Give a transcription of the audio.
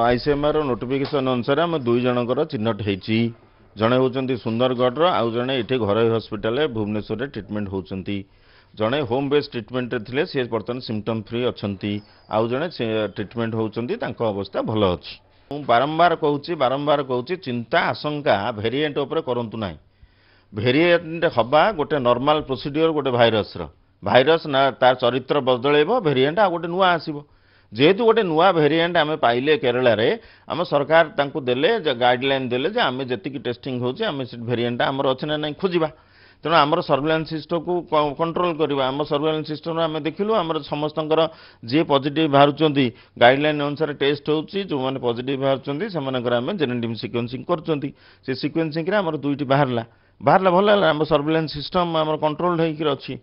ICMR notification अनुसार आम दुई जनकर चिन्हट होती जड़े होती सुंदरगढ़ आउ जड़े ये घर हस्पिटाल भुवनेश्वर ट्रिटमेंट होती जड़े होम बेस्ड ट्रिटमेंट थे सी बर्तमान सिम्पटम फ्री अच्छा आउ जड़े ट्रिटमेंट होती अवस्था भल अच्छी बारंबार कहूँ चिंता आशंका भेरिएंट उपर करंतु ना भेरिएंट हवा गोटे नॉर्मल प्रोसीड्यूर गोटे भाइरस ना तार चरित्र बदलैब भेरिएंट आ गोटे नुआ आसीबो जेहेतु गोटे नुआ भेरिएंट आम पाइले केरला रे आम सरकार तांको देले गाइडलाइन देले जे आम जी टेस्टिंग होचे आम भेरिएंट आमर अच्छे ना नहीं खोजा तेणु आमर सर्वेलांस सिस्टम को कंट्रोल करवा आम सर्वेलांस सिस्टम आम देखिलु आम समस्त जी पॉजिटिव बाहर गाइडलाइन अनुसार टेस्ट होची जो मैंने पॉजिटिव बाहर से आम जेनेटिक सिक्वेंसिंग कर सिक्वेंसिंग आम दुईटी बाहरला भल आम सर्वेलांस सिस्टम आम कंट्रोल होकर अच्छी।